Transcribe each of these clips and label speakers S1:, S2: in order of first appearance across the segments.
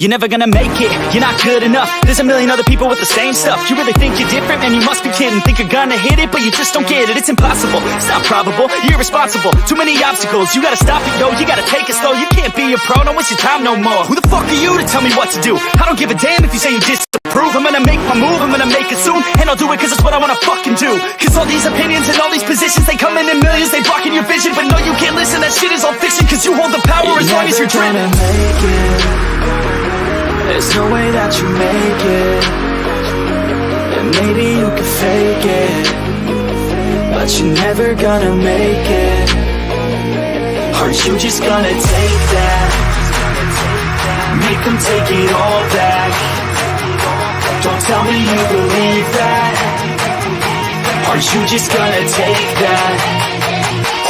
S1: You're never gonna make it, you're not good enough. There's a million other people with the same stuff. You really think you're different? Man, you must be kidding. Think you're gonna hit it, but you just don't get it. It's impossible, it's not probable, you're irresponsible. Too many obstacles, you gotta stop it, yo. You gotta take it slow, you can't be a pro. Don't waste your time no more. Who the fuck are you to tell me what to do? I don't give a damn if you say you disapprove. I'm gonna make my move, I'm gonna make it soon. And I'll do it cause it's what I wanna fucking do. Cause all these opinions and all these positions, they come in millions, they blocking your vision. But no, you can't listen, that shit is all fiction. Cause you hold the power as long as you're driven. There's no way that you make it. And maybe you can fake it, but you're never gonna make it. Aren't you just gonna take that? Make them take it all back. Don't tell me you believe that. Aren't you just gonna take that?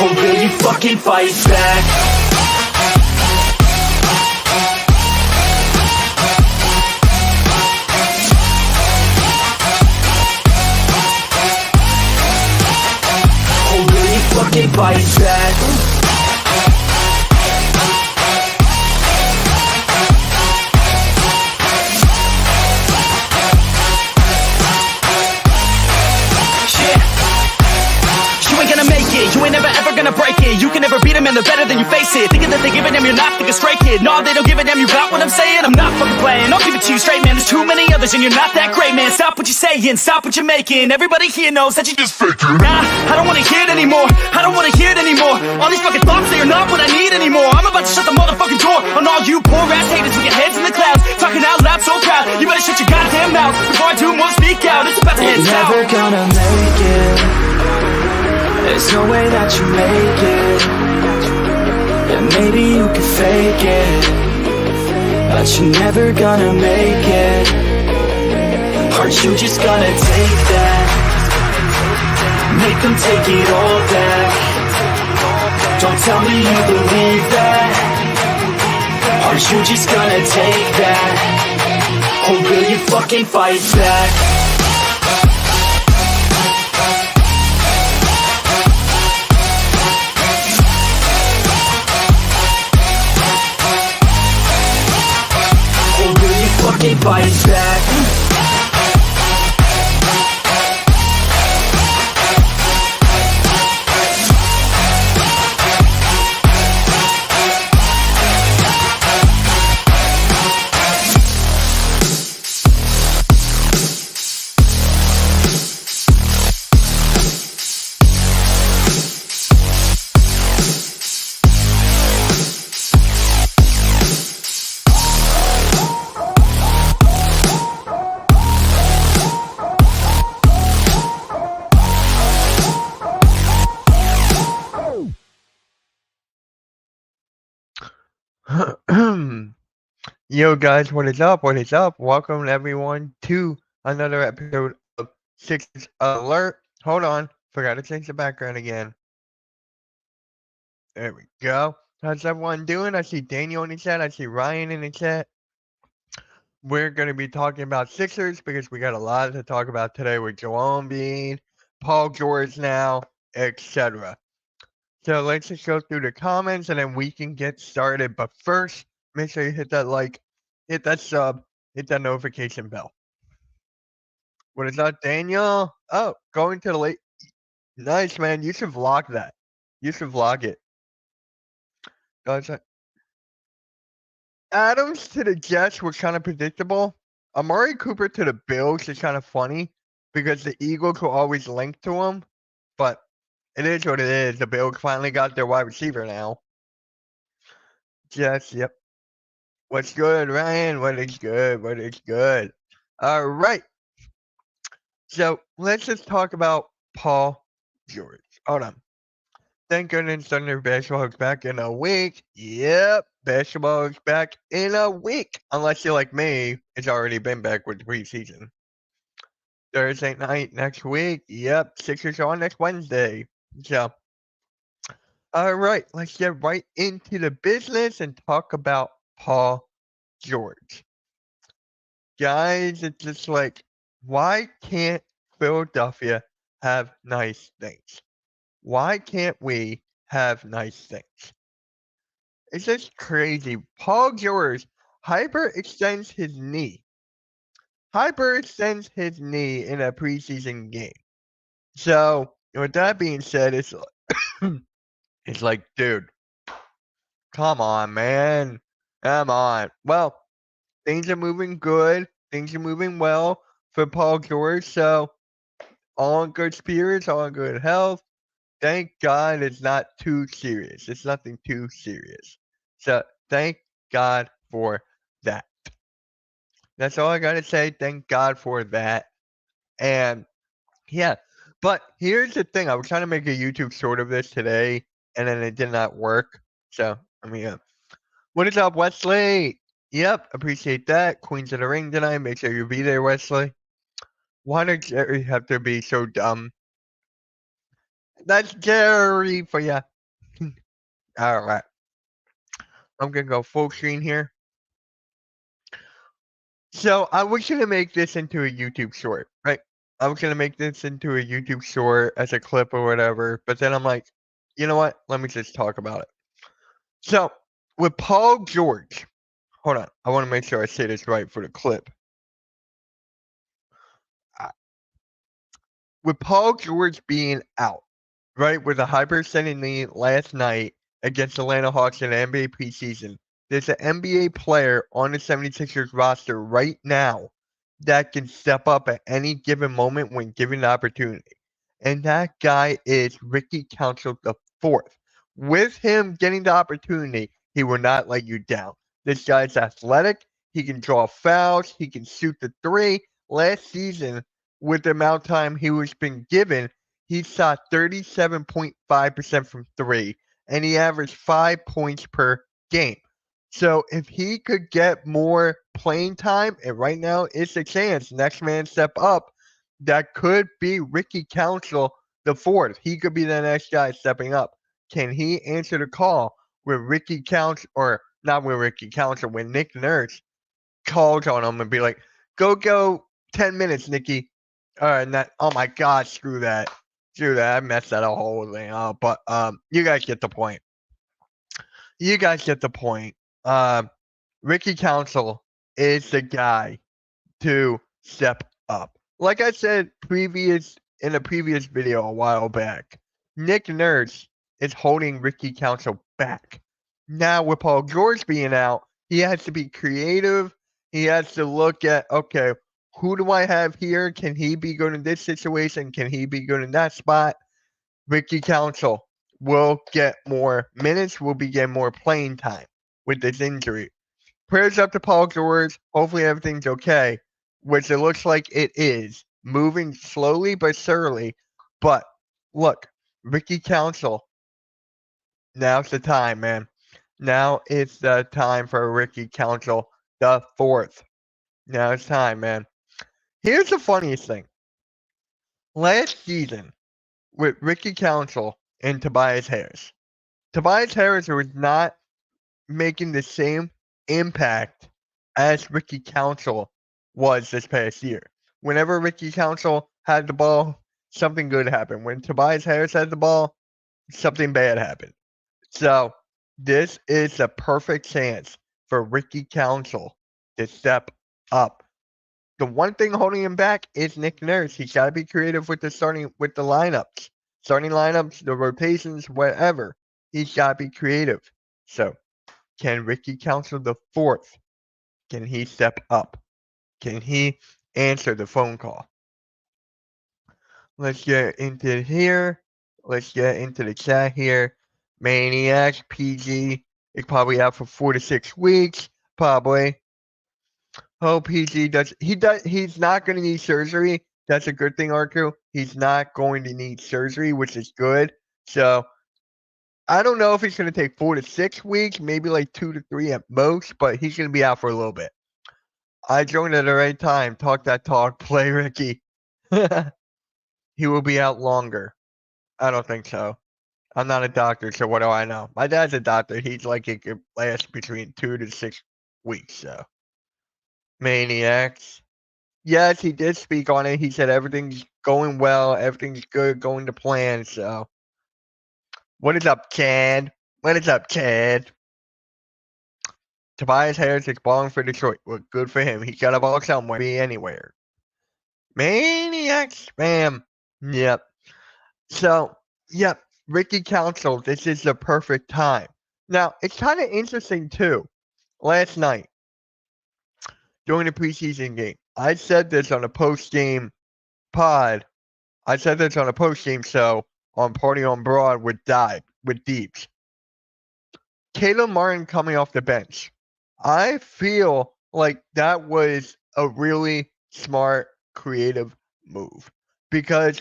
S1: Or will you fucking fight back? Fucking fight back. You ain't gonna make it, you ain't never ever gonna break it. You can never beat them and they're better than you face it. Thinking that they give a damn, you're not thinking straight, kid. No, they don't give a damn, you got what I'm saying? I'm not fucking playing, I'll give it to you straight, man. There's too many others and you're not that great, man. Stop what you're saying, stop what you're making. Everybody here knows that you just faking. Nah, I don't wanna hear it anymore, I don't wanna hear it anymore. All these fucking thoughts, they are not what I need anymore. I'm about to shut the motherfucking door on all you poor ass haters with your heads in the clouds, talking out loud so proud. You better shut your goddamn mouth before I do more speak out. It's about to head south. You're never gonna make it. There's no way that you make it. And maybe you can fake it, but you're never gonna make it. Aren't you just gonna take that? Make them take it all back. Don't tell me you believe that. Aren't you just gonna take that? Or will you fucking fight back? Fucking fight back.
S2: Yo guys, what is up? What is up? Welcome everyone to another episode of Sixers Alert. Hold on, forgot to change the background again. There we go. How's everyone doing? I see Daniel in the chat. I see Ryan in the chat. We're going to be talking about Sixers because we got a lot to talk about today with Joel Embiid, Paul George now, etc. So let's just go through the comments and then we can get started. But first, make sure you hit that like, hit that sub, hit that notification bell. What is that, Daniel? Oh, going to the late. Nice, man. You should vlog that. You should vlog it. Guys, Adams to the Jets was kind of predictable. Amari Cooper to the Bills is kind of funny because the Eagles will always link to him. But it is what it is. The Bills finally got their wide receiver now. Jets, yep. What's good, Ryan? What is good? What is good? All right. So let's just talk about Paul George. Hold on. Thank goodness Thunder basketball is back in a week. Yep, basketball is back in a week. Unless you're like me, it's already been back with the preseason. Thursday night next week. Yep, Sixers on next Wednesday. So, all right, let's get right into the business and talk about Paul George. Guys, it's just like, why can't Philadelphia have nice things? Why can't we have nice things? It's just crazy. Paul George hyperextends his knee. Hyperextends his knee in a preseason game. So, with that being said, it's it's like, dude, come on, man. Come on. Well, things are moving good. Things are moving well for Paul George. So, all in good spirits, all in good health. Thank God it's not too serious. It's nothing too serious. So, thank God for that. That's all I got to say. Thank God for that. And yeah, but here's the thing. I was trying to make a YouTube short of this today, and then it did not work. So, what is up, Wesley? Yep, appreciate that. Queens of the Ring tonight. Make sure you be there, Wesley. Why does Jerry have to be so dumb? That's Jerry for ya. All right. I'm going to go full screen here. So, I was going to make this into a YouTube short, right? I was going to make this into a YouTube short as a clip or whatever, but then I'm like, you know what? Let me just talk about it. So, with Paul George, hold on. I want to make sure I say this right for the clip. With Paul George being out, right, with a hyperextended knee last night against the Atlanta Hawks in the NBA preseason, there's an NBA player on the 76ers roster right now that can step up at any given moment when given the opportunity. And that guy is Ricky Council IV. With him getting the opportunity, he will not let you down. This guy's athletic. He can draw fouls. He can shoot the three. Last season, with the amount of time he was been given, he shot 37.5% from three, and he averaged 5 points per game. So if he could get more playing time, and right now it's a chance, next man step up, that could be Ricky Council the fourth. He could be the next guy stepping up. Can he answer the call with Ricky Council, or not with Ricky Council, when Nick Nurse calls on him and be like, go 10 minutes, Nicky. And that, oh my God, screw that. I messed that whole thing up. But you guys get the point. Ricky Council is the guy to step up. Like I said in a previous video a while back, Nick Nurse is holding Ricky Council back. Now with Paul George being out, he has to be creative. He has to look at, okay, who do I have here? Can he be good in this situation? Can he be good in that spot? Ricky Council will get more minutes, will be getting more playing time with this injury. Prayers up to Paul George. Hopefully everything's okay, which it looks like it is. Moving slowly but surely. But look, Ricky Council, now's the time, man. Now it's the time for Ricky Council the fourth. Now it's time, man. Here's the funniest thing. Last season, with Ricky Council and Tobias Harris, Tobias Harris was not making the same impact as Ricky Council was this past year. Whenever Ricky Council had the ball, something good happened. When Tobias Harris had the ball, something bad happened. So this is a perfect chance for Ricky Council to step up. The one thing holding him back is Nick Nurse. He's got to be creative with the lineups. Starting lineups, the rotations, whatever. He's got to be creative. So, can Ricky Council the fourth, can he step up? Can he answer the phone call? Let's get into here. Let's get into the chat here. Maniac PG is probably out for 4 to 6 weeks. Probably. Hope PG does. He's not going to need surgery. That's a good thing, Arku. He's not going to need surgery, which is good. So I don't know if he's going to take 4 to 6 weeks, maybe like 2 to 3 at most, but he's going to be out for a little bit. I joined at the right time. Talk that talk. Play Ricky. He will be out longer. I don't think so. I'm not a doctor, so what do I know? My dad's a doctor. He's like, it could last between 2 to 6 weeks, so. Maniacs. Yes, he did speak on it. He said everything's going well. Everything's good, going to plan, so. What is up, Chad? What is up, Chad? Tobias Harris is balling for Detroit. Well, good for him. He's got a ball somewhere, be anywhere. Maniac spam. Yep. So, yep, Ricky Council, this is the perfect time. Now, it's kind of interesting too. Last night, during the preseason game, I said this on a post-game pod. I said this on a post-game show on Party on Broad with Deeps. Caleb Martin coming off the bench. I feel like that was a really smart, creative move because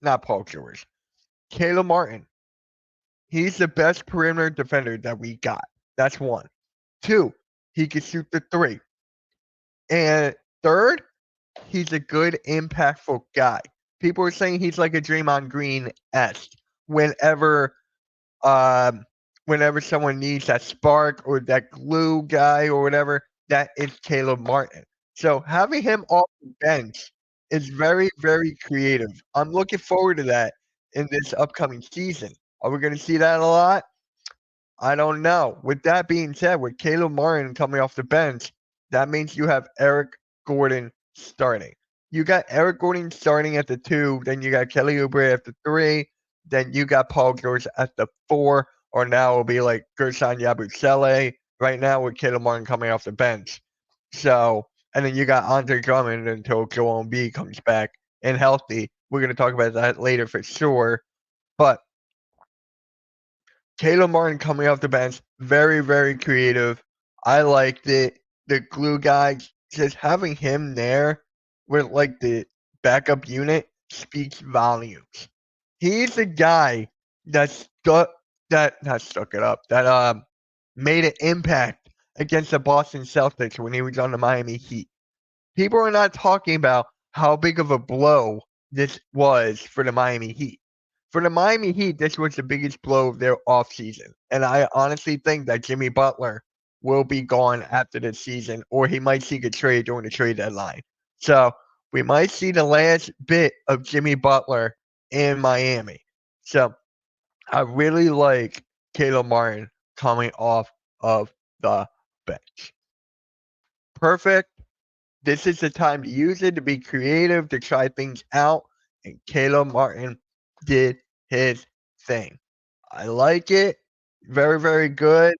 S2: not Paul George, Caleb Martin, he's the best perimeter defender that we got. That's one. Two, he can shoot the three. And third, he's a good, impactful guy. People are saying he's like a Draymond Green-esque whenever someone needs that spark or that glue guy or whatever, that is Caleb Martin. So having him off the bench is very, very creative. I'm looking forward to that in this upcoming season. Are we going to see that a lot? I don't know. With that being said, with Caleb Martin coming off the bench, that means you have Eric Gordon starting. You got Eric Gordon starting at the 2, then you got Kelly Oubre at the 3, then you got Paul George at the 4, or now it'll be like Gershon Yabusele right now with Caleb Martin coming off the bench. So, and then you got Andre Drummond until Joel Embiid comes back and healthy. We're going to talk about that later for sure. But Caleb Martin coming off the bench, very, very creative. I liked it. The glue guy, just having him there with like the backup unit speaks volumes. He's the guy that made an impact against the Boston Celtics when he was on the Miami Heat. People are not talking about how big of a blow this was for the Miami Heat. For the Miami Heat, this was the biggest blow of their offseason. And I honestly think that Jimmy Butler will be gone after this season, or he might seek a trade during the trade deadline. So we might see the last bit of Jimmy Butler in Miami. So I really like Caleb Martin coming off of the bench. Perfect. This is the time to use it, to be creative, to try things out. And Caleb Martin did his thing. I like it. Very, very good.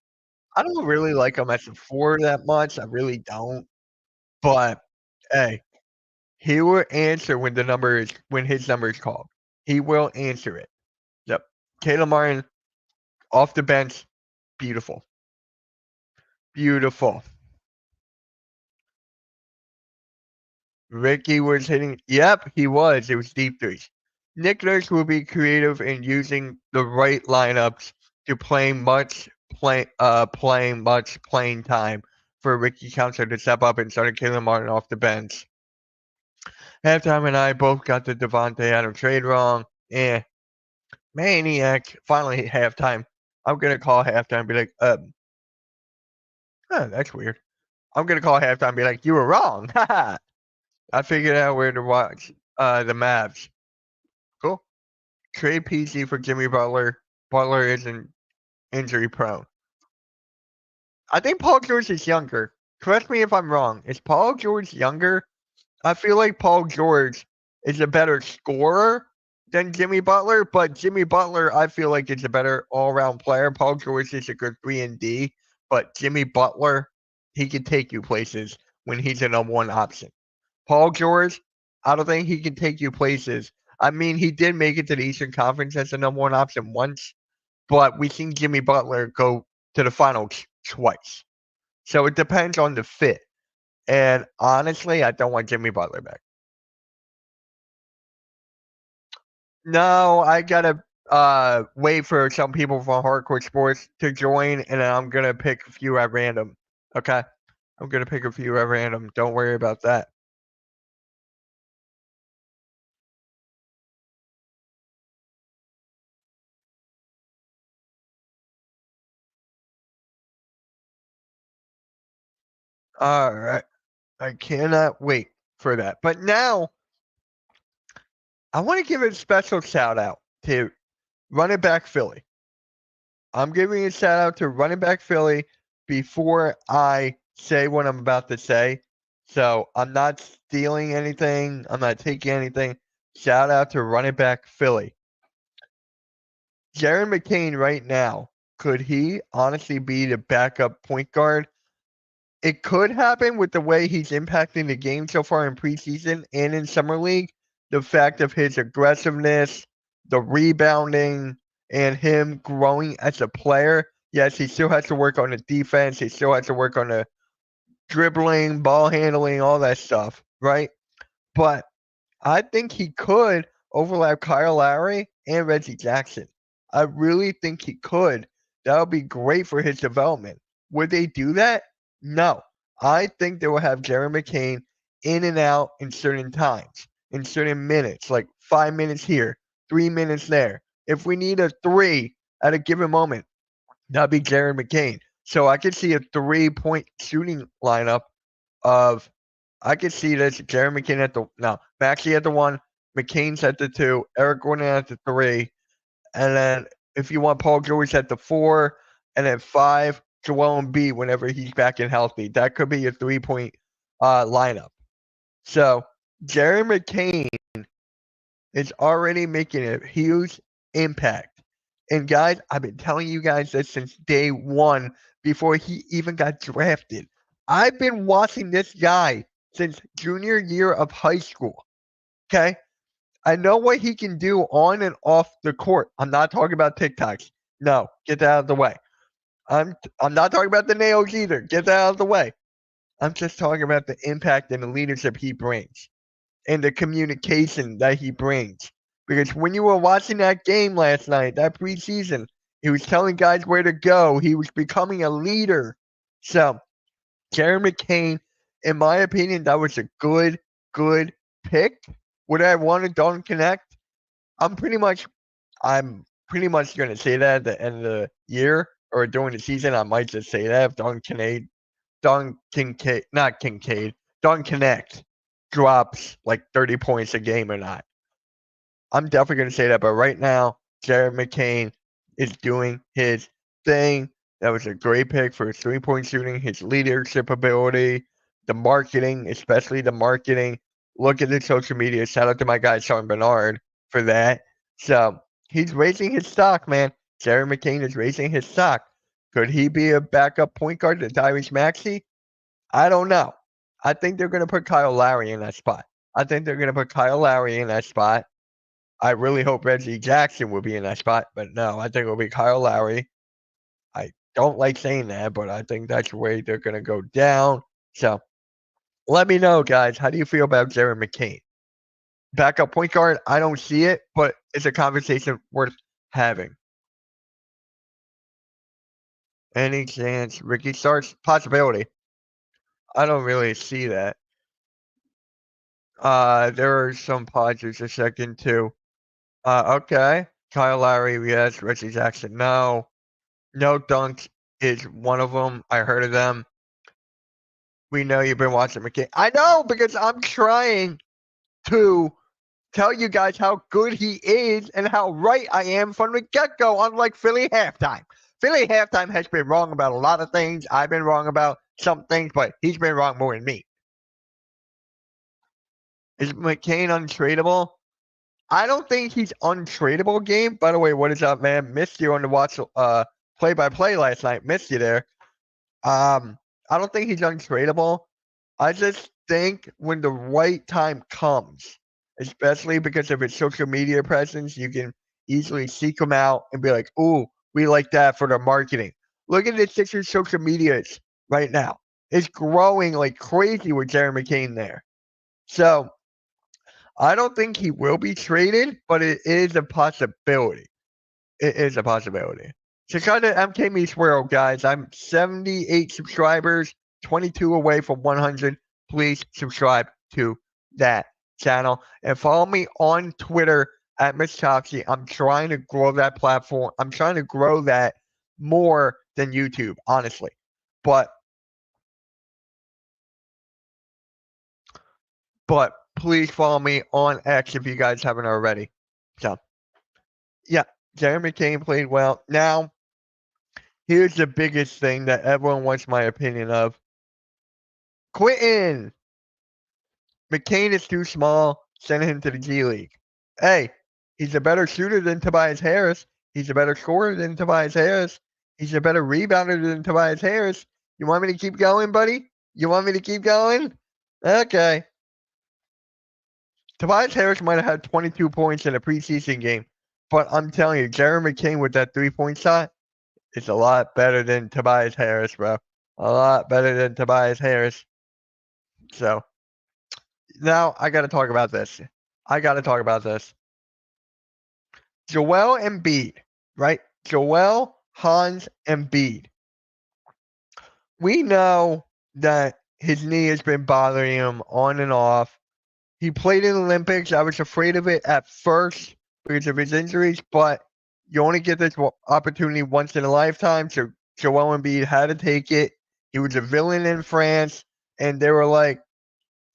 S2: I don't really like him as a 4 that much. I really don't. But hey, he will answer when his number is called. He will answer it. Yep. Caleb Martin off the bench. Beautiful. Beautiful. Ricky was hitting. Yep, he was. It was deep threes. Nick Nurse will be creative in using the right lineups to playing much playing time for Ricky Council to step up and start Caleb Martin off the bench. Halftime and I both got the Devontae Adams trade wrong. Maniac. Finally halftime. I'm gonna call halftime and be like, that's weird. I'm gonna call halftime and be like, you were wrong. Haha. I figured out where to watch the Mavs. Cool. Trade PG for Jimmy Butler. Butler isn't injury prone. I think Paul George is younger. Correct me if I'm wrong. Is Paul George younger? I feel like Paul George is a better scorer than Jimmy Butler, but Jimmy Butler, I feel like, is a better all-around player. Paul George is a good 3-and-D, but Jimmy Butler, he can take you places when he's a number 1 option. Paul George, I don't think he can take you places. I mean, he did make it to the Eastern Conference as the number 1 option once, but we've seen Jimmy Butler go to the finals twice. So it depends on the fit. And honestly, I don't want Jimmy Butler back. No, I gotta wait for some people from Hardcore Sports to join, and then I'm gonna pick a few at random. Okay? I'm gonna pick a few at random. Don't worry about that. All right. I cannot wait for that. But now, I want to give a special shout out to running back Philly. I'm giving a shout out to running back Philly before I say what I'm about to say, so I'm not stealing anything. I'm not taking anything. Shout out to running back Philly. Jaron McCain right now, could he honestly be the backup point guard? It could happen with the way he's impacting the game so far in preseason and in summer league. The fact of his aggressiveness, the rebounding, and him growing as a player. Yes, he still has to work on the defense. He still has to work on the dribbling, ball handling, all that stuff, right? But I think he could overlap Kyle Lowry and Reggie Jackson. I really think he could. That would be great for his development. Would they do that? No. I think they will have Jaron McCain in and out in certain times, in certain minutes, like 5 minutes here, 3 minutes there. If we need a 3 at a given moment, that'd be Jaron McCain. So I could see a 3-point shooting lineup of I could see this Jaron McCain at the Maxey at the 1, McCain's at the 2, Eric Gordon at the 3, and then if you want Paul George at the 4, and then 5, Joel Embiid whenever he's back and healthy. That could be a 3-point lineup. So Jaron McCain is already making a huge impact. And guys, I've been telling you guys this since day one before he even got drafted. I've been watching this guy since junior year of high school. Okay? I know what he can do on and off the court. I'm not talking about TikToks. No, get that out of the way. I'm not talking about the nails either. Get that out of the way. I'm just talking about the impact and the leadership he brings and the communication that he brings. Because when you were watching that game last night, that preseason, he was telling guys where to go. He was becoming a leader. So, Jaron McCain, in my opinion, that was a good pick. Would I want a Dalton Connect? I'm pretty much going to say that at the end of the year or during the season. I might just say that if Dalton Connect drops like 30 points a game or not. I'm definitely going to say that. But right now, Jaron McCain is doing his thing. That was a great pick for his 3-point shooting, his leadership ability, the marketing, especially the marketing. Look at the social media. Shout out to my guy, Sean Bernard, for that. So he's raising his stock, man. Jaron McCain is raising his stock. Could he be a backup point guard to Tyrese Maxey? I don't know. I think they're going to put Kyle Lowry in that spot. I really hope Reggie Jackson will be in that spot, but no, I think it will be Kyle Lowry. I don't like saying that, but I think that's the way they're going to go down. So let me know, guys. How do you feel about Jaron McCain? Backup point guard, I don't see it, but it's a conversation worth having. Any chance Ricky starts? Possibility. I don't really see that. There are some pauses a second too. Okay. Kyle Lowry, yes. Reggie Jackson, no. No Dunks is one of them. I heard of them. We know you've been watching McCain. I know, because I'm trying to tell you guys how good he is and how right I am from the get-go, unlike Philly halftime. Philly halftime has been wrong about a lot of things. I've been wrong about some things, but he's been wrong more than me. Is McCain untradeable? I don't think he's untradeable, game. By the way, what is up, man? Missed you on the watch play-by-play last night. Missed you there. I don't think he's untradeable. I just think when the right time comes, especially because of his social media presence, you can easily seek him out and be like, ooh, we like that for their marketing. Look at the Sixers social medias right now. It's growing like crazy with Jaron McCain there. So I don't think he will be traded, but it is a possibility. It is a possibility. Chicago MK Me Swirl, guys. I'm 78 subscribers, 22 away from 100. Please subscribe to that channel and follow me on Twitter at Mitch Chopsy. I'm trying to grow that platform. I'm trying to grow that more than YouTube, honestly. But please follow me on X if you guys haven't already. So, yeah, Jaron McCain played well. Now, Here's the biggest thing that everyone wants my opinion of. Quentin McCain is too small. Send him to the G League. Hey, he's a better shooter than Tobias Harris. He's a better scorer than Tobias Harris. He's a better rebounder than Tobias Harris. You want me to keep going, buddy? You want me to keep going? Okay. Tobias Harris might have had 22 points in a preseason game, but I'm telling you, Jared McCain with that 3-point shot is a lot better than Tobias Harris, bro. A lot better than Tobias Harris. So now I got to talk about this. Joel Embiid, right? Joel, Hans, Embiid. We know that his knee has been bothering him on and off. He played in the Olympics. I was afraid of it at first because of his injuries, but you only get this opportunity once in a lifetime. So Joel Embiid had to take it. He was a villain in France, and they were like,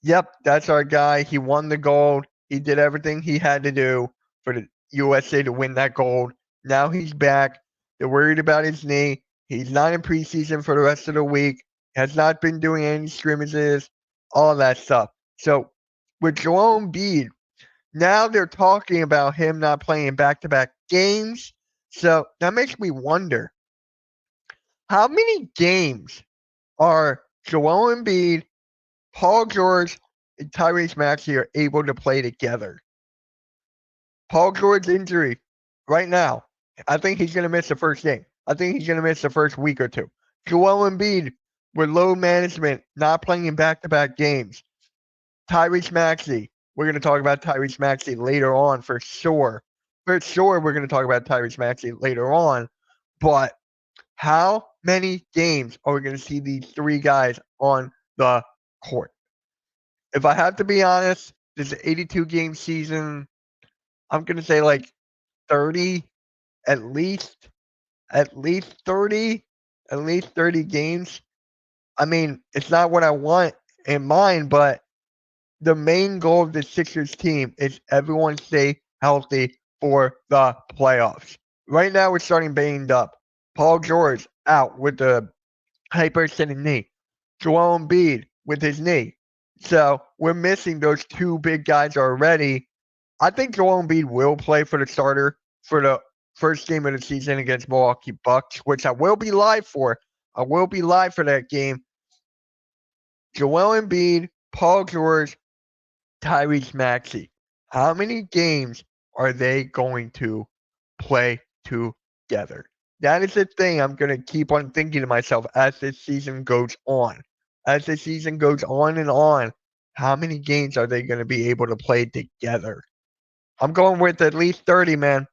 S2: yep, that's our guy. He won the gold. He did everything he had to do for the USA to win that gold. Now he's back. They're worried about his knee. He's not in preseason for the rest of the week. Has not been doing any scrimmages, all that stuff. So with Joel Embiid, now they're talking about him not playing back-to-back games. So that makes me wonder, how many games are Joel Embiid, Paul George, and Tyrese Maxey are able to play together? Paul George's injury right now, I think he's going to miss the first game. I think he's going to miss the first week or two. Joel Embiid, with load management, not playing in back-to-back games. Tyrese Maxey, we're going to talk about Tyrese Maxey later on for sure. For sure, we're going to talk about Tyrese Maxey later on. But how many games are we going to see these three guys on the court? If I have to be honest, this is an 82-game season. I'm going to say like 30, at least 30 games. I mean, it's not what I want in mind, but the main goal of the Sixers team is everyone stay healthy for the playoffs. Right now, we're starting banged up. Paul George out with the hyperextended knee. Joel Embiid with his knee. So we're missing those two big guys already. I think Joel Embiid will play for the starter for the first game of the season against Milwaukee Bucks, which I will be live for. I will be live for that game. Joel Embiid, Paul George, Tyrese Maxey. How many games are they going to play together? That is the thing I'm going to keep on thinking to myself as this season goes on. As the season goes on and on, how many games are they going to be able to play together? I'm going with at least 30, man.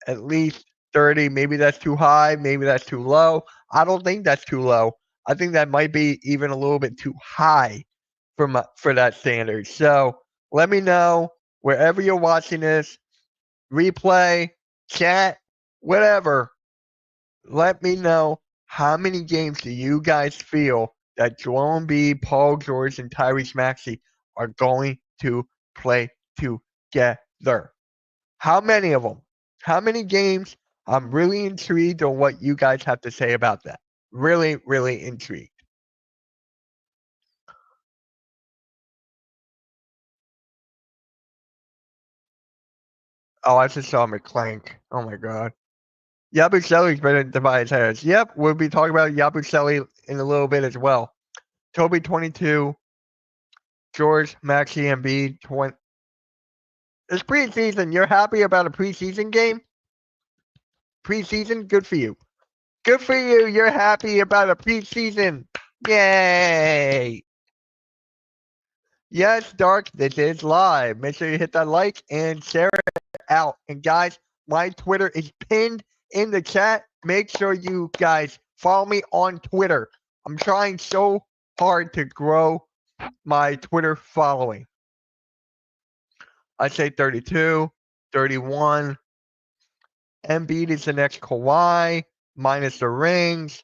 S2: At least 30. Maybe that's too high. Maybe that's too low. I don't think that's too low. I think that might be even a little bit too high for that standard. So let me know wherever you're watching this, replay, chat, whatever. Let me know how many games do you guys feel that Joel Embiid, Paul George, and Tyrese Maxey are going to play together? How many of them? How many games? I'm really intrigued on what you guys have to say about that. Really, really intrigued. Oh, I just saw McClank. Oh my god. Yabusele's better than Tobias Harris. Yep, we'll be talking about Yabusele in a little bit as well. Toby 22, George, Maxey, Embiid 20. It's preseason. You're happy about a preseason game? Preseason? Good for you. Good for you. You're happy about a preseason. Yay. Yes, Dark, this is live. Make sure you hit that like and share it out. And guys, my Twitter is pinned in the chat. Make sure you guys follow me on Twitter. I'm trying so hard to grow my Twitter following. I say 32, 31. Embiid is the next Kawhi, minus the rings.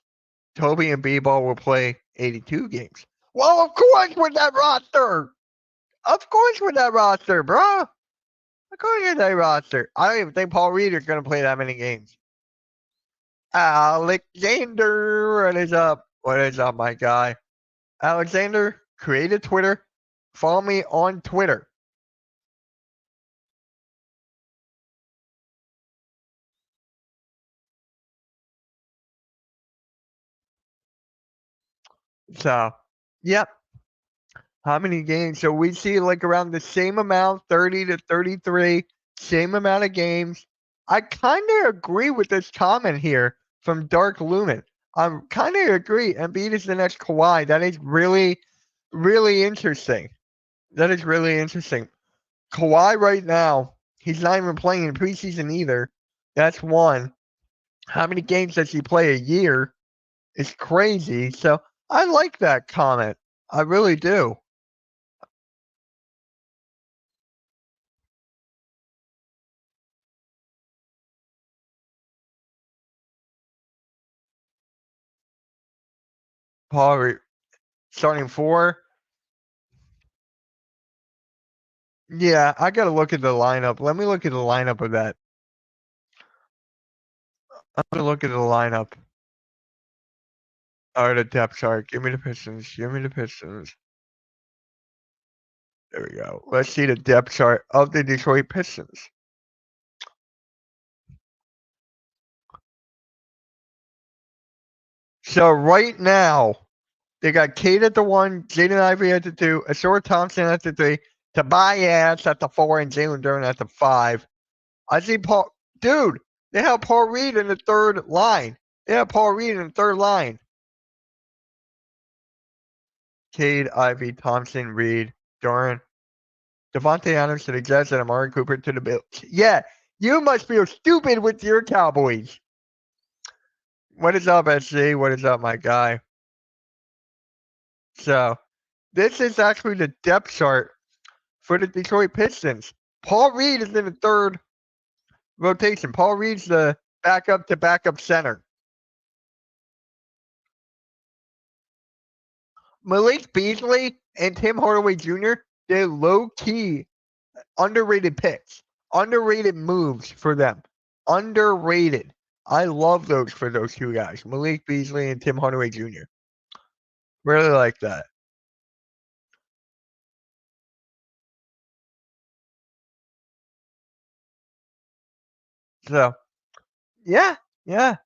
S2: Toby and B-Ball will play 82 games. Well, of course with that roster. Of course with that roster, bro. Of course with that roster. I don't even think Paul Reed is going to play that many games. Alexander, what is up? What is up, my guy? Alexander, create a Twitter. Follow me on Twitter. So, yep. How many games? So we see like around the same amount, 30 to 33, same amount of games. I kind of agree with this comment here from Dark Lumen. I kind of agree. Embiid is the next Kawhi. That is really, really interesting. That is really interesting. Kawhi right now, he's not even playing in preseason either. That's one. How many games does he play a year? It's crazy. So I like that comment. I really do. Paul starting four. Yeah, I gotta look at the lineup. Let me look at the lineup of that. I'm gonna look at the lineup. All right, the depth chart. Give me the Pistons. Give me the Pistons. There we go. Let's see the depth chart of the Detroit Pistons. So right now, they got Cade at the 1, Jaden Ivey at the 2, Ausar Thompson at the 3, Tobias at the 4, and Jalen Duren at the 5. I see Paul. Dude, they have Paul Reed in the third line. They have Paul Reed in the third line. Cade, Ivey, Thompson, Reed, Duren, Devontae Adams to the Jets, and Amari Cooper to the Bills. Yeah, you must feel stupid with your Cowboys. What is up, SC? What is up, my guy? So, this is actually the depth chart for the Detroit Pistons. Paul Reed is in the third rotation. Paul Reed's the backup to backup center. Malik Beasley and Tim Hardaway Jr., they're low key underrated picks, underrated moves for them. Underrated. I love those for those two guys, Malik Beasley and Tim Hardaway Jr. Really like that. So, yeah, yeah.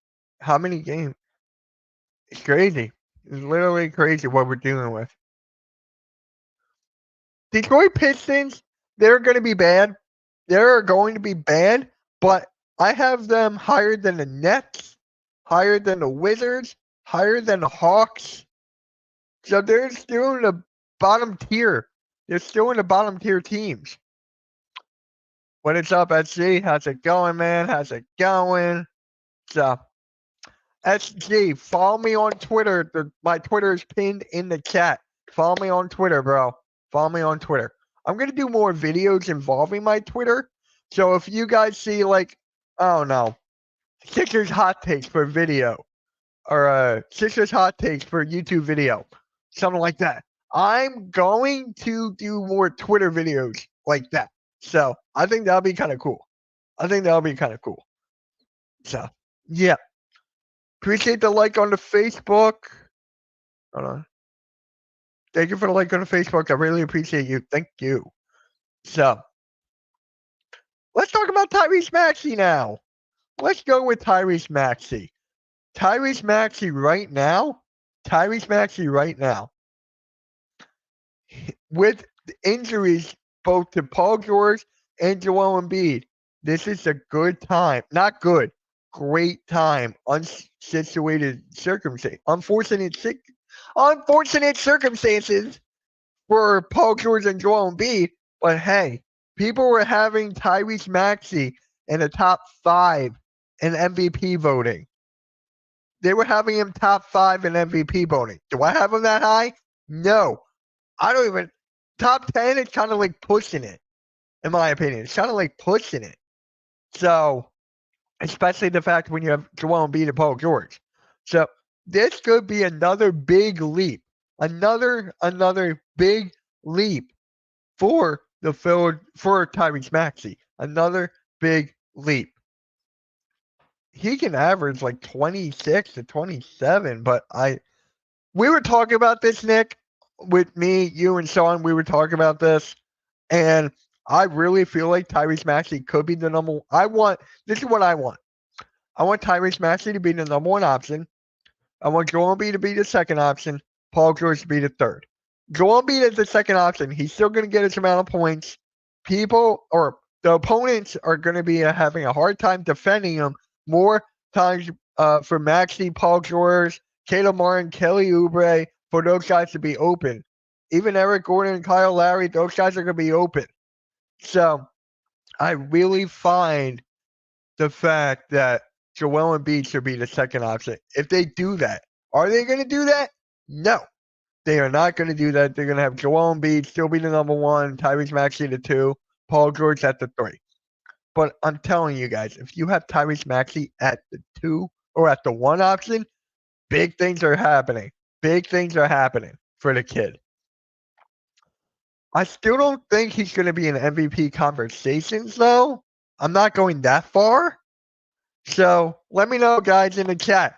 S2: How many games? It's crazy. It's literally crazy what we're dealing with. Detroit Pistons, they're going to be bad. They're going to be bad, but I have them higher than the Nets, higher than the Wizards, higher than the Hawks. So they're still in the bottom tier. They're still in the bottom tier teams. What is up, SG? How's it going, man? How's it going? So, SG, follow me on Twitter. My Twitter is pinned in the chat. Follow me on Twitter, bro. Follow me on Twitter. I'm going to do more videos involving my Twitter. So if you guys see, like, I don't know, Sixers hot takes for video or Sixers hot takes for YouTube video, something like that, I'm going to do more Twitter videos like that. So I think that'll be kind of cool. So, yeah. Appreciate the like on the Facebook. Hold on. Thank you for the like on the Facebook. I really appreciate you. Thank you. So, let's talk about Tyrese Maxey now. Let's go with Tyrese Maxey. Tyrese Maxey right now, with injuries both to Paul George and Joel Embiid, this is a good time. Not good, great time. Unsituated circumstance. Unfortunate circumstances for Paul George and Joel Embiid. But hey, people were having Tyrese Maxey in the top 5 in MVP voting. They were having him top 5 in MVP voting. Do I have him that high? No. I don't even. Top 10, it's kind of like pushing it, in my opinion. It's kind of like pushing it. So, especially the fact when you have Joel Embiid and Paul George. So, this could be another big leap. Another big leap for Tyrese Maxey. Another big leap. he can average like 26 to 27. But we were talking about this, Nick, with me, you, and Sean. We were talking about this, and I really feel like Tyrese Maxey could be the number. This is what I want. I want Tyrese Maxey to be the number one option. I want Joel Embiid to be the second option. Paul George to be the third. Joel Embiid is the second option. He's still going to get his amount of points. People or the opponents are going to be having a hard time defending him more times for Maxey, Paul George, Caleb Martin, Kelly Oubre, for those guys to be open. Even Eric Gordon and Kyle Lowry, those guys are going to be open. So I really find the fact that Joel Embiid should be the second option. If they do that, are they going to do that? No. They are not going to do that. They're going to have Joel Embiid still be the number one, Tyrese Maxey the two, Paul George at the three. But I'm telling you guys, if you have Tyrese Maxey at the two or at the one option, big things are happening. Big things are happening for the kid. I still don't think he's going to be in MVP conversations, though. I'm not going that far. So let me know, guys, in the chat.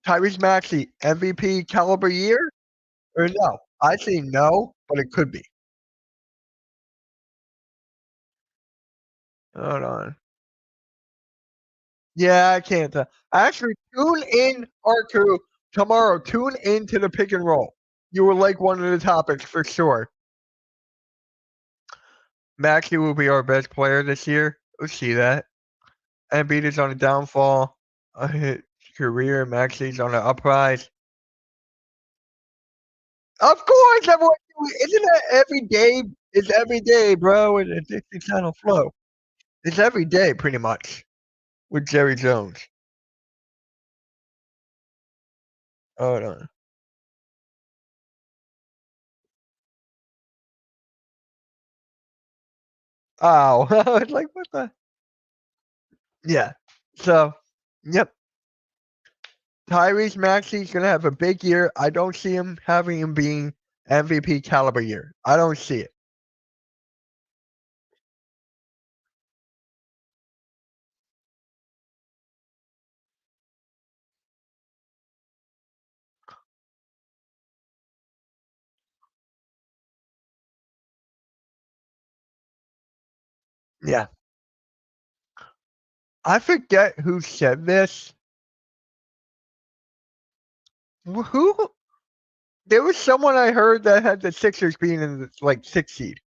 S2: Tyrese Maxey, MVP caliber year or no? I say no, but it could be. Hold on. Yeah, I can't tell. Actually, tune in, R2, tomorrow. Tune into the pick and roll. You will like one of the topics for sure. Maxey will be our best player this year. We'll see that. Embiid is on a downfall. His career. Maxey's on an uprise. Of course, everyone. Isn't that every day? It's every day, bro. It's on a flow. It's every day, pretty much, with Jerry Jones. Hold on. Oh, it's like, what the? Yeah. So, yep. Tyrese Maxey's going to have a big year. I don't see him having him being MVP caliber year. I don't see it. Yeah. I forget who said this. Who? There was someone I heard that had the Sixers being in the, like 6th seed.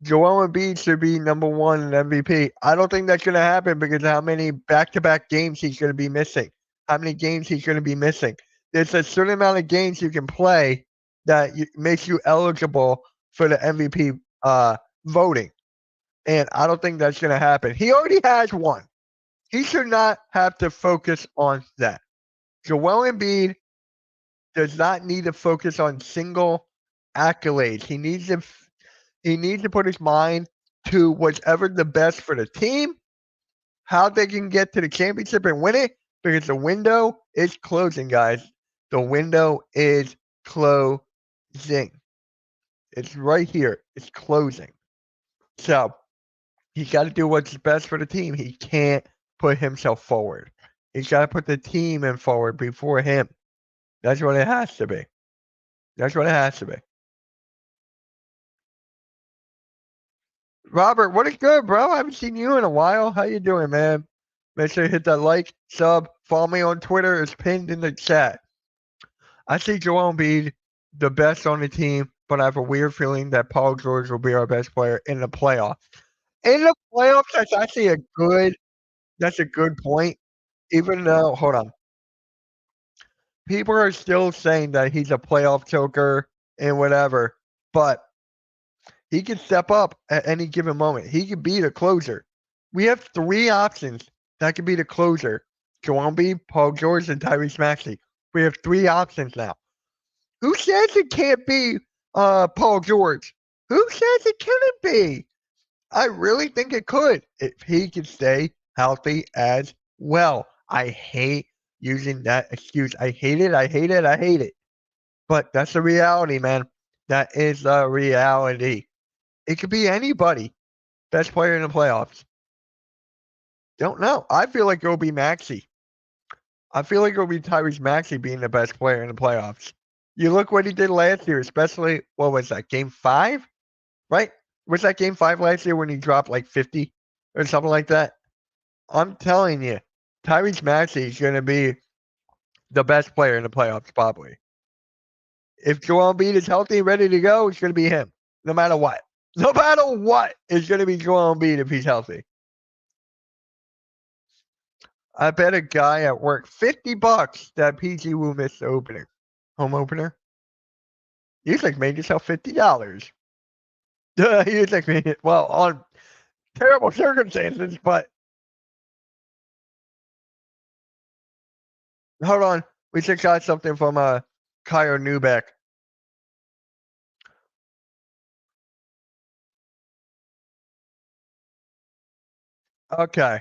S2: Joel Embiid should be number one in MVP. I don't think that's going to happen because of how many back-to-back games he's going to be missing. How many games he's going to be missing. There's a certain amount of games you can play that makes you eligible for the MVP voting. And I don't think that's going to happen. He already has one. He should not have to focus on that. Joel Embiid does not need to focus on single accolades. He needs to put his mind to whatever the best for the team, how they can get to the championship and win it, because the window is closing, guys. The window is closing. It's right here. It's closing. So he's got to do what's best for the team. He can't put himself forward. He's got to put the team in forward before him. That's what it has to be. That's what it has to be. Robert, what is good, bro? I haven't seen you in a while. How you doing, man? Make sure you hit that like, sub, follow me on Twitter. It's pinned in the chat. I see Joel Embiid the best on the team, but I have a weird feeling that Paul George will be our best player in the playoffs. In the playoffs, that's actually that's a good point. Even though, hold on. People are still saying that he's a playoff choker and whatever, but he can step up at any given moment. He could be the closer. We have 3 options that could be the closer. Joel Embiid, Paul George, and Tyrese Maxey. We have 3 options now. Who says it can't be Paul George? Who says it couldn't be? I really think it could if he could stay healthy as well. I hate using that excuse. I hate it. I hate it. I hate it. But that's the reality, man. That is the reality. It could be anybody. Best player in the playoffs. Don't know. I feel like it'll be Maxey. I feel like it'll be Tyrese Maxey being the best player in the playoffs. You look what he did last year, especially what was that, game 5? Right? Was that game 5 last year when he dropped like 50 or something like that? I'm telling you, Tyrese Maxey is going to be the best player in the playoffs, probably. If Joel Embiid is healthy and ready to go, it's going to be him, no matter what. No matter what, it's going to be Joel Embiid if he's healthy. I bet a guy at work $50 that PG will miss the opening. Home opener. You like made yourself $50. You like well on terrible circumstances, but hold on. We just got something from Kyle Newbeck. Okay.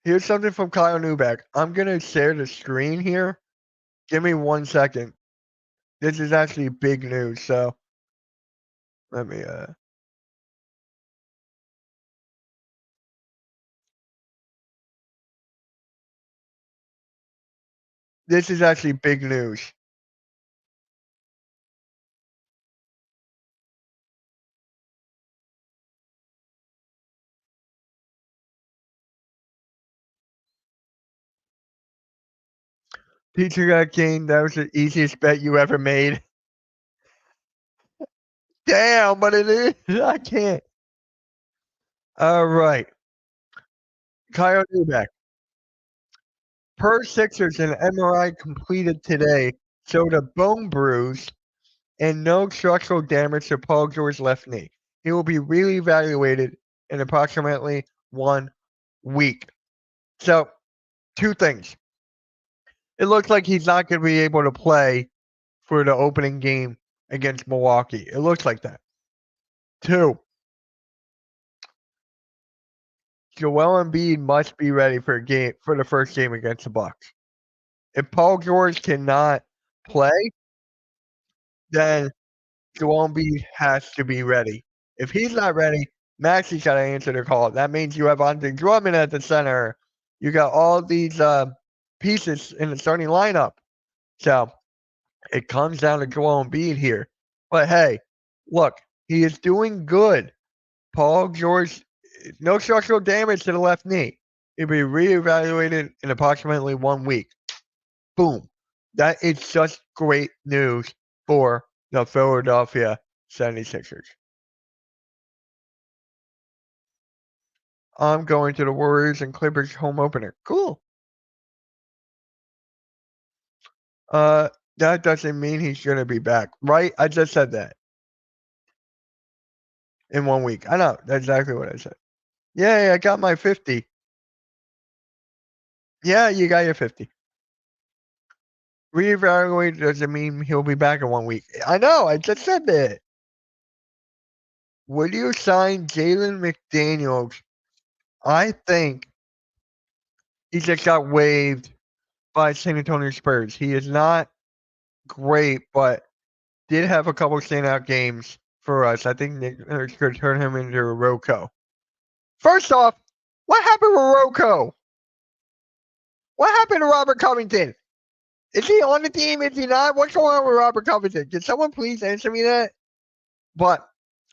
S2: Here's something from Kyle Newbeck. I'm gonna share the screen here. Give me 1 second. This is actually big news, so let me this is actually big news. Peter got Kane, that was the easiest bet you ever made. Damn, but it is. I can't. All right. Kyle Newbeck. Per Sixers, an MRI completed today showed a bone bruise and no structural damage to Paul George's left knee. He will be reevaluated in approximately 1 week. So, 2 things. It looks like he's not going to be able to play for the opening game against Milwaukee. It looks like that. 2, Joel Embiid must be ready for the first game against the Bucks. If Paul George cannot play, then Joel Embiid has to be ready. If he's not ready, Maxey's got to answer the call. That means you have Andre Drummond at the center. You got all these pieces in the starting lineup. So it comes down to Joel Embiid here. But hey, look, he is doing good. Paul George, no structural damage to the left knee. He'll be reevaluated in approximately 1 week. Boom. That is such great news for the Philadelphia 76ers. I'm going to the Warriors and Clippers home opener. Cool. That doesn't mean he's going to be back, right? I just said that in 1 week. I know. That's exactly what I said. Yeah, I got my 50. Yeah, you got your 50. Reevaluate doesn't mean he'll be back in 1 week. I know. I just said that. Would you sign Jalen McDaniels? I think he just got waived by San Antonio Spurs. He is not great, but did have a couple standout games for us. I think Nick Nurse could turn him into a Rocco. First off, what happened with Rocco? What happened to Robert Covington? Is he on the team? Is he not? What's going on with Robert Covington? Can someone please answer me that? But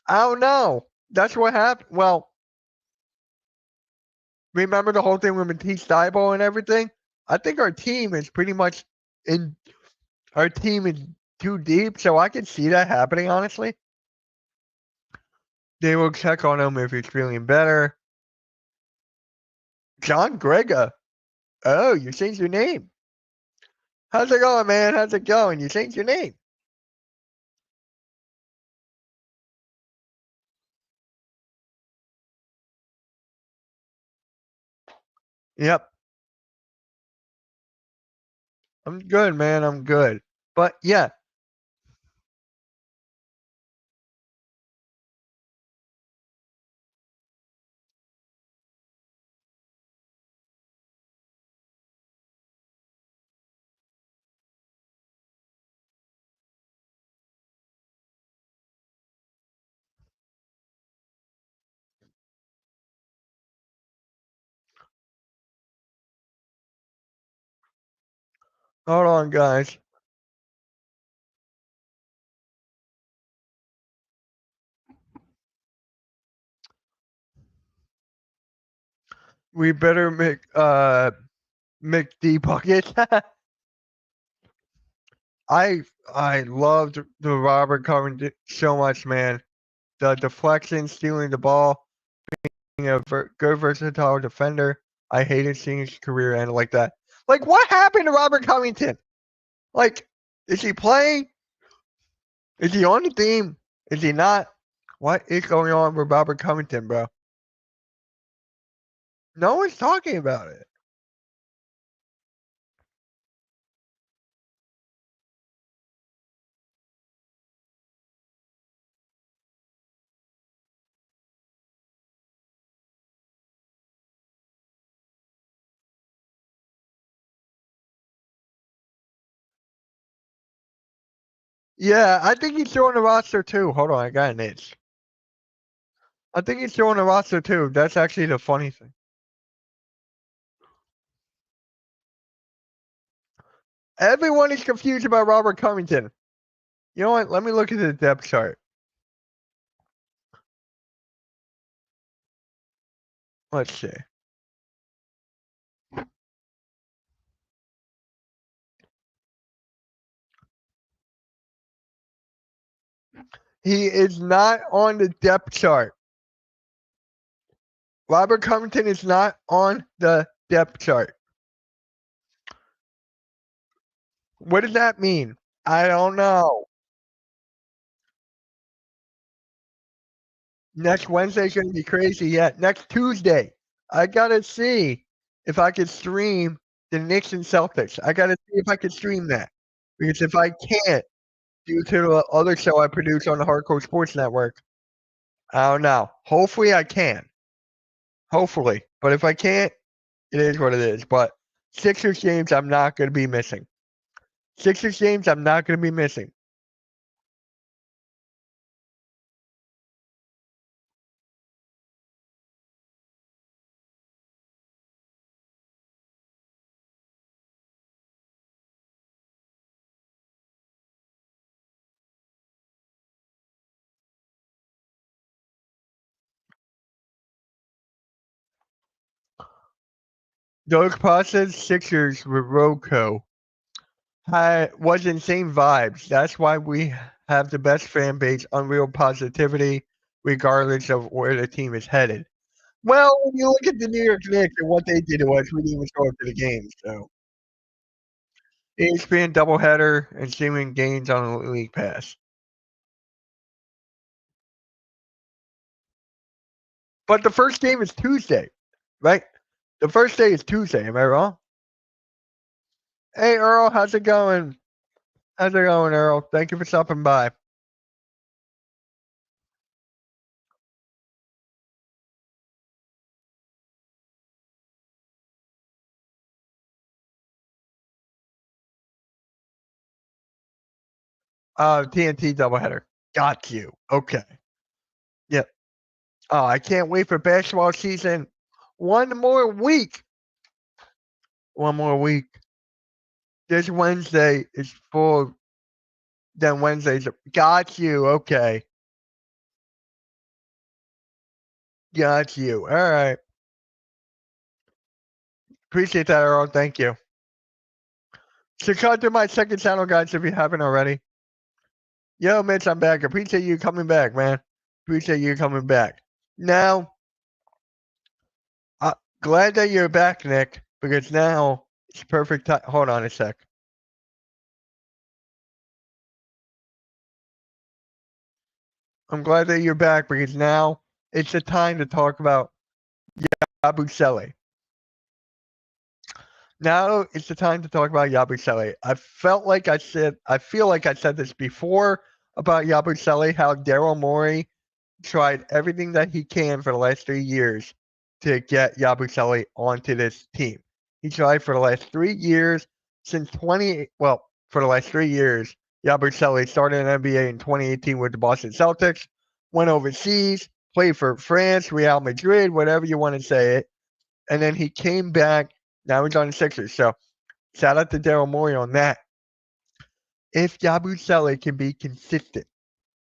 S2: I don't know. That's what happened. Well, remember the whole thing with Matisse Thybulle and everything? I think our team is pretty much in. Our team is too deep, so I can see that happening. Honestly, they will check on him if he's feeling better. John Grega. Oh, you changed your name. How's it going, man? How's it going? You changed your name. Yep. I'm good, man. I'm good. But yeah, Hold on, guys. We better make McD bucket. I loved the Robert Covington so much, man. The deflection, stealing the ball, being a good versatile defender. I hated seeing his career end like that. Like, what happened to Robert Covington? Like, is he playing? Is he on the team? Is he not? What is going on with Robert Covington, bro? No one's talking about it. Yeah, I think he's still on the roster too. Hold on, I got an itch. I think he's still on the roster too. That's actually the funny thing. Everyone is confused about Robert Covington. You know what? Let me look at the depth chart. Let's see. He is not on the depth chart. Robert Covington is not on the depth chart. What does that mean? I don't know. Next Wednesday's gonna be crazy. Yeah, next Tuesday. I gotta see if I can stream the Knicks and Celtics. I gotta see if I can stream that. Because if I can't, due to the other show I produce on the Hardcore Sports Network, I don't know. Hopefully I can. Hopefully. But if I can't, it is what it is. But Sixers games I'm not gonna be missing. Sixers games I'm not gonna be missing. Doug Pasa's Sixers with Roko was insane vibes. That's why we have the best fan base, unreal positivity, regardless of where the team is headed. Well, when you look at the New York Knicks and what they did to us, we didn't even show up to the game. So ESPN doubleheader and streaming games on the League Pass. But the first game is Tuesday, right? The first day is Tuesday. Am I wrong? Hey, Earl, how's it going? How's it going, Earl? Thank you for stopping by. TNT doubleheader. Got you. Okay. Yep. Oh, I can't wait for basketball season. One more week. One more week. This Wednesday is full. Then Wednesday's. Got you. Okay. Got you. All right. Appreciate that, Earl. Thank you. Subscribe to my second channel, guys, if you haven't already. Yo, Mitch, I'm back. Appreciate you coming back, man. Appreciate you coming back. Now, glad that you're back, Nick, because now it's perfect time. Hold on a sec. I'm glad that you're back because now it's the time to talk about Yabusele. Now it's the time to talk about Yabusele. I feel like I said this before about Yabusele, how Daryl Morey tried everything that he can for the last 3 years to get Yabusele onto this team. He tried for the last 3 years for the last 3 years. Yabusele started in NBA in 2018 with the Boston Celtics, went overseas, played for France, Real Madrid, whatever you want to say it, and then he came back. Now he's on the Sixers. So Shout out to Daryl Morey on that. If Yabusele can be consistent,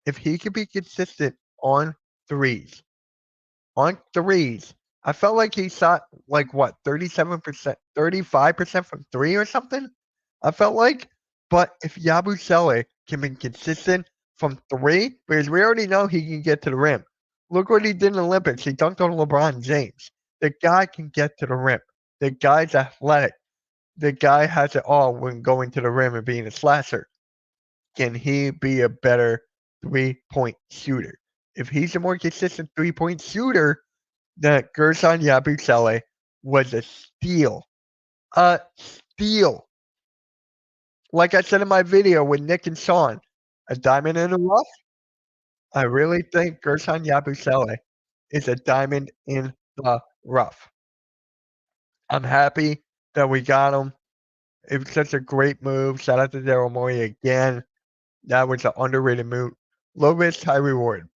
S2: if he can be consistent on threes, I felt like he shot like what 37%, 35% from three or something. I felt like, but if Yabusele can be consistent from three, because we already know he can get to the rim. Look what he did in the Olympics. He dunked on LeBron James. The guy can get to the rim. The guy's athletic. The guy has it all when going to the rim and being a slasher. Can he be a better 3-point shooter? If he's a more consistent 3-point shooter, then Gerson Yabusele was a steal. A steal. Like I said in my video with Nick and Sean, a diamond in the rough. I really think Gerson Yabusele is a diamond in the rough. I'm happy that we got him. It was such a great move. Shout out to Daryl Morey again. That was an underrated move. Low risk, high reward.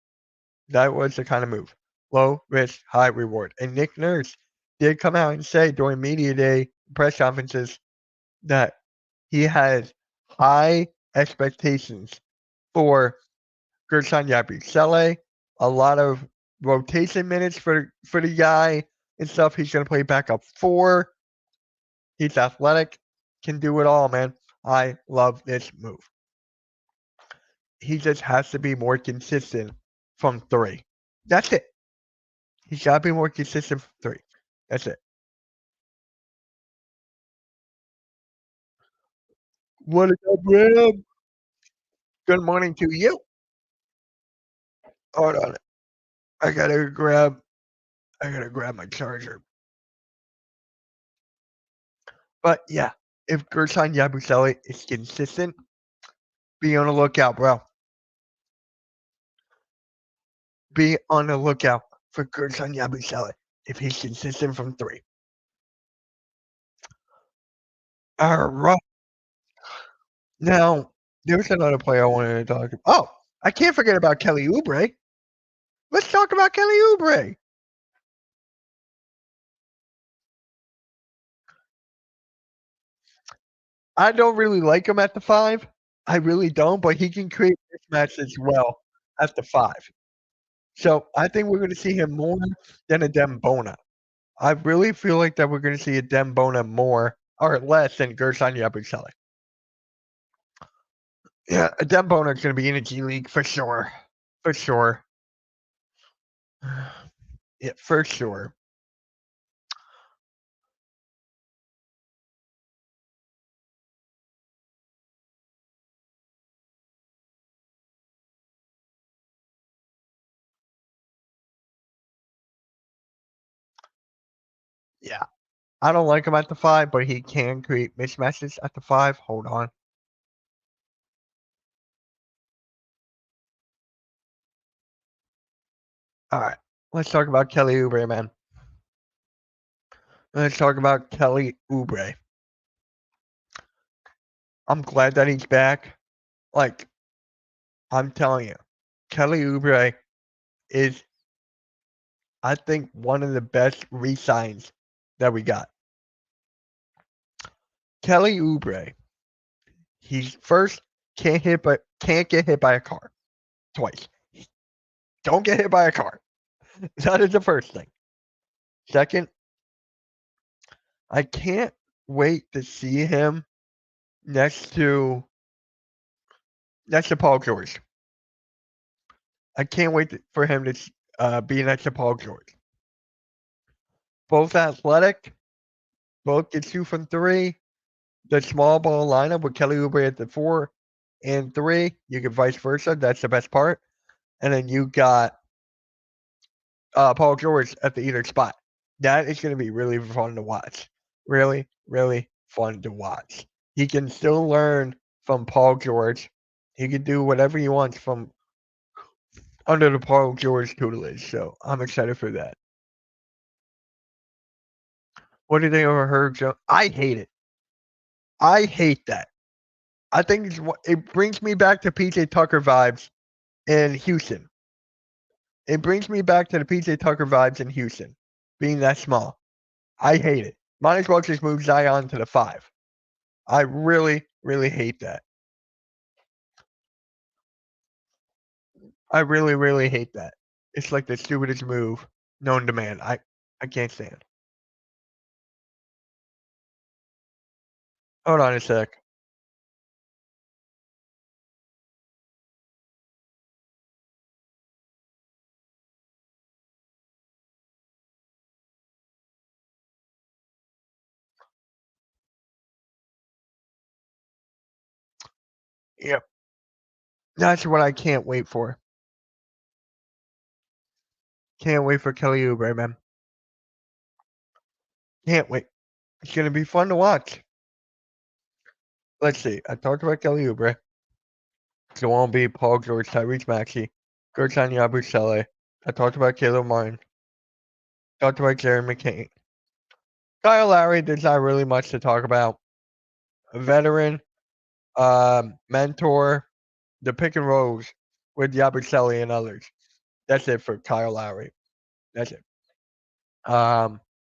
S2: That was the kind of move. Low risk, high reward. And Nick Nurse did come out and say during media day press conferences that he has high expectations for Gerson Yabusele. A lot of rotation minutes for the guy and stuff. He's going to play backup 4. He's athletic, can do it all, man. I love this move. He just has to be more consistent from 3. That's it. He's got to be more consistent from 3. That's it. What is up, Ram? Good morning to you. Hold on. I gotta grab my charger. But yeah, if Gerson Yabusele is consistent, be on the lookout, bro. Be on the lookout for Gerson Yabusele if he's consistent from 3. All right. Now, there's another player I wanted to talk about. Oh, I can't forget about Kelly Oubre. Let's talk about Kelly Oubre. I don't really like him at the 5. I really don't, but he can create mismatches well at the 5. So I think we're going to see him more than a Dembona. I really feel like that we're going to see a Dembona more or less than Gerson Yabusele. Yeah, a Dembona is going to be in a G League for sure. For sure. Yeah, for sure. Yeah. I don't like him at the 5, but he can create mismatches at the 5. Hold on. All right. Let's talk about Kelly Oubre, man. Let's talk about Kelly Oubre. I'm glad that he's back. Like, I'm telling you, Kelly Oubre is, I think, one of the best re-signs that we got. Kelly Oubre, he's first can't get hit by a car twice. Don't get hit by a car. That is the first thing. Second, I can't wait to see him next to Paul George. I can't wait for him to be next to Paul George. Both athletic, both can shoot from 3. The small ball lineup with Kelly Oubre at the 4 and 3, you can vice versa. That's the best part. And then you got Paul George at the either spot. That is going to be really fun to watch. Really, really fun to watch. He can still learn from Paul George. He can do whatever he wants from under the Paul George tutelage. So I'm excited for that. What do you think of Herb Jones? I hate it. I hate that. I think it brings me back to PJ Tucker vibes in Houston. It brings me back to the PJ Tucker vibes in Houston, being that small. I hate it. Might as well just move Zion to the 5. I really, really hate that. I really, really hate that. It's like the stupidest move known to man. I can't stand. Hold on a sec. Yep. That's what I can't wait for. Can't wait for Kelly Oubre, man. Can't wait. It's gonna be fun to watch. Let's see. I talked about Kelly Oubre. Joel B, Paul George, Tyrese Maxey, Gertjan Yabusele. I talked about Caleb Martin. Talked about Jared McCain. Kyle Lowry, there's not really much to talk about. A veteran, mentor, the pick and rolls with Yabusele and others. That's it for Kyle Lowry. That's it.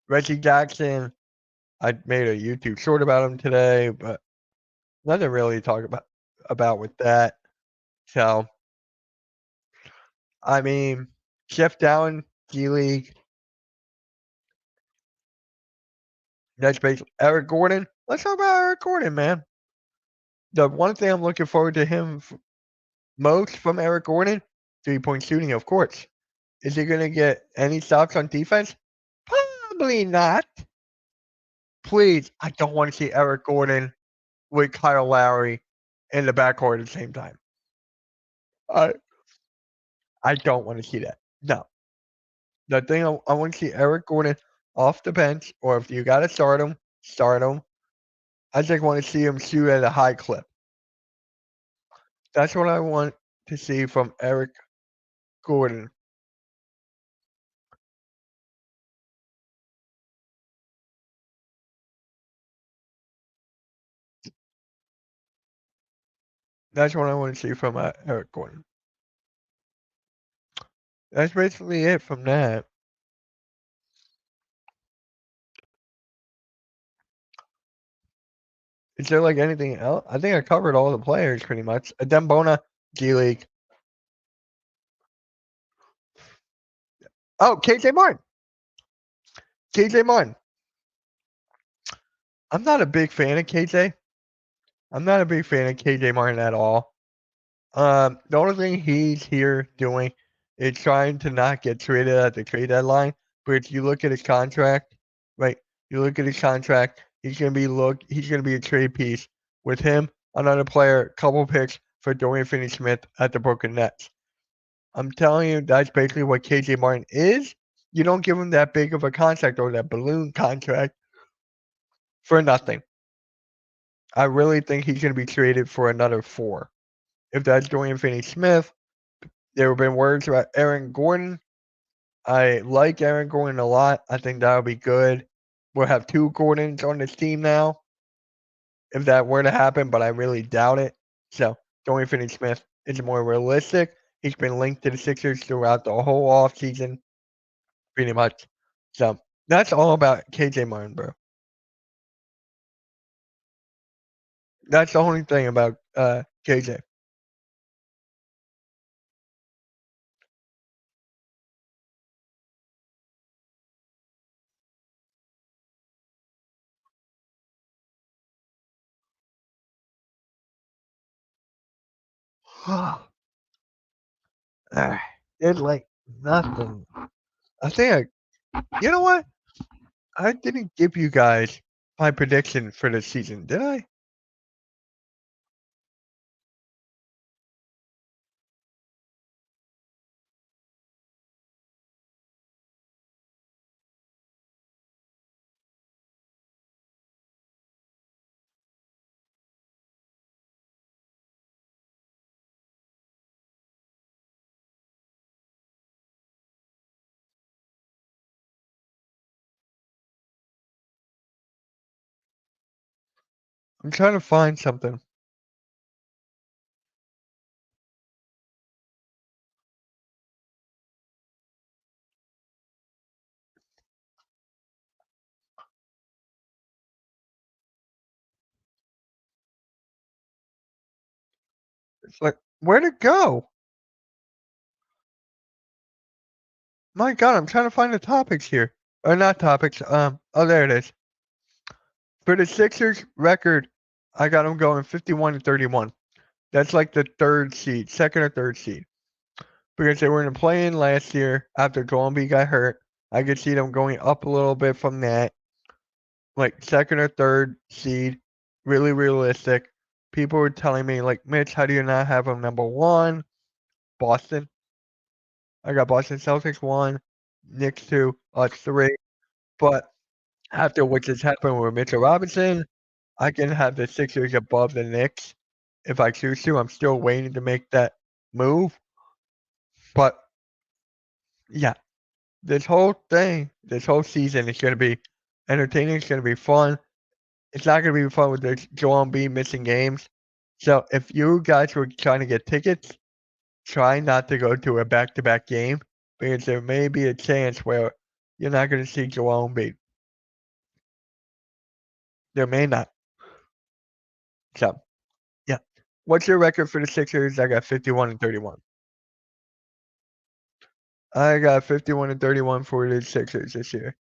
S2: Reggie Jackson, I made a YouTube short about him today, but nothing really to talk about with that. So, I mean, Jeff Dowling, G League. That's basically Eric Gordon. Let's talk about Eric Gordon, man. The one thing I'm looking forward to him most from Eric Gordon, 3-point shooting, of course. Is he going to get any stops on defense? Probably not. Please, I don't want to see Eric Gordon with Kyle Lowry in the backcourt at the same time. I I don't want to see that. No. The thing I want to see Eric Gordon off the bench, or if you got to start him, start him. I just want to see him shoot at a high clip. That's what I want to see from Eric Gordon. That's what I want to see from Eric Gordon. That's basically it from that. Is there like anything else? I think I covered all the players pretty much. Adembona, G League. Oh, KJ Martin. KJ Martin. I'm not a big fan of KJ. I'm not a big fan of KJ Martin at all. The only thing he's here doing is trying to not get traded at the trade deadline. But if you look at his contract, right? You look at his contract, he's gonna be a trade piece with him, another player, couple picks for Dorian Finney-Smith at the Brooklyn Nets. I'm telling you, that's basically what KJ Martin is. You don't give him that big of a contract or that balloon contract for nothing. I really think he's gonna be traded for another 4. If that's Dorian Finney-Smith, there have been words about Aaron Gordon. I like Aaron Gordon a lot. I think that'll be good. We'll have 2 Gordons on this team now, if that were to happen, but I really doubt it. So Dorian Finney-Smith is more realistic. He's been linked to the Sixers throughout the whole offseason, pretty much. So that's all about KJ Martin, bro. That's the only thing about KJ. It's like nothing. I think you know what? I didn't give you guys my prediction for the season, did I? I'm trying to find something. It's like, where'd it go? My God, I'm trying to find the topics here. Or not topics. Oh, there it is. For the Sixers record, I got them going 51-31. That's like the third seed, second or third seed. Because they were in the play-in last year after Joel Embiid got hurt. I could see them going up a little bit from that. Like second or third seed, really realistic. People were telling me, like, Mitch, how do you not have them number one? Boston. I got Boston Celtics 1, Knicks 2, us 3. But after what just happened with Mitchell Robinson, I can have the Sixers above the Knicks if I choose to. I'm still waiting to make that move. But yeah, this whole season is going to be entertaining. It's going to be fun. It's not going to be fun with the Joel Embiid missing games. So if you guys were trying to get tickets, try not to go to a back-to-back game because there may be a chance where you're not going to see Joel Embiid. There may not. So, yeah. What's your record for the Sixers? I got 51-31. I got 51-31 for the Sixers this year.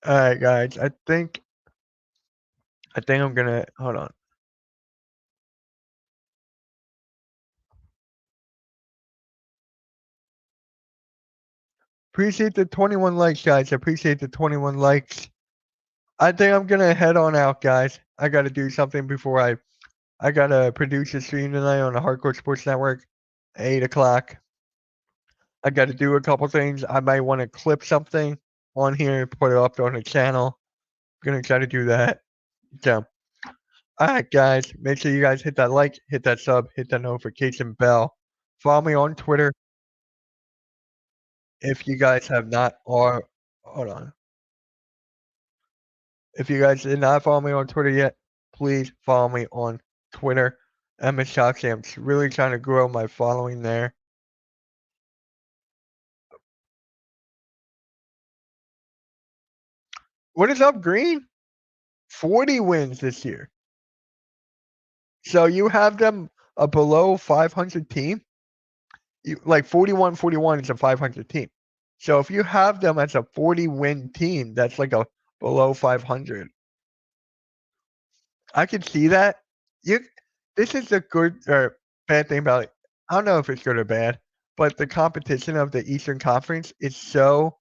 S2: All right, guys. I think I'm gonna hold on. Appreciate the 21 likes, guys. Appreciate the 21 likes. I think I'm gonna head on out, guys. I gotta do something before I gotta produce a stream tonight on the Hardcore Sports Network, 8 o'clock. I gotta do a couple things. I might want to clip something on here, put it up on the channel. I'm gonna try to do that. So, all right, guys. Make sure you guys hit that like, hit that sub, hit that notification bell. Follow me on Twitter. If you guys have not, or hold on. If you guys did not follow me on Twitter yet, please follow me on Twitter. Emma Shoxy. I'm really trying to grow my following there. What is up, Green? 40 wins this year. So you have them a below 500 team? Like 41-41 is a 500 team. So if you have them as a 40-win team, that's like a below 500. I can see that. This is a good or bad thing about it. I don't know if it's good or bad, but the competition of the Eastern Conference is so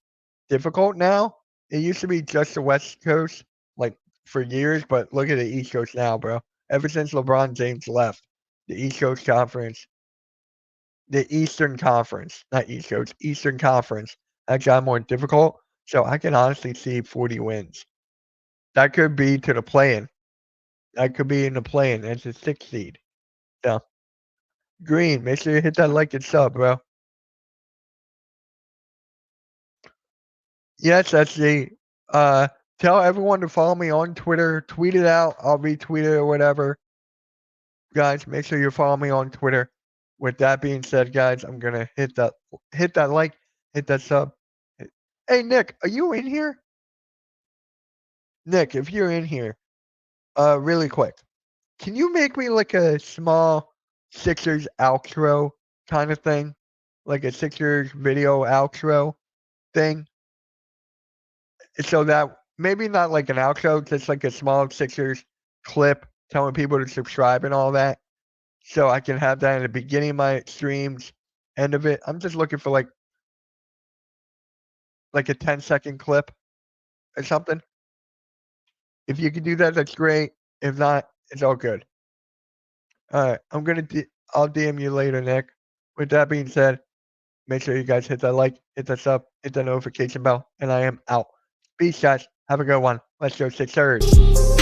S2: difficult now. It used to be just the West Coast, like for years, but look at the East Coast now, bro. Ever since LeBron James left, the East Coast Conference, the Eastern Conference, not East Coast, Eastern Conference has got more difficult. So I can honestly see 40 wins. That could be to the play-in. That could be in the play-in as a 6th seed. So, Green, make sure you hit that like and sub, bro. Yes, that's the tell everyone to follow me on Twitter. Tweet it out. I'll retweet it or whatever. Guys, make sure you follow me on Twitter. With that being said, guys, I'm gonna hit that like, hit that sub. Hey Nick, are you in here? Nick, if you're in here, really quick, can you make me like a small Sixers outro kind of thing? Like a Sixers video outro thing? So that maybe not like an outro, just like a small Sixers clip telling people to subscribe and all that. So I can have that in the beginning of my streams, end of it. I'm just looking for like a 10-second clip or something. If you can do that, that's great. If not, it's all good. All right, I'll DM you later, Nick. With that being said, make sure you guys hit that like, hit that sub, hit that notification bell, and I am out. Peace, guys. Have a good one. Let's go Sixers.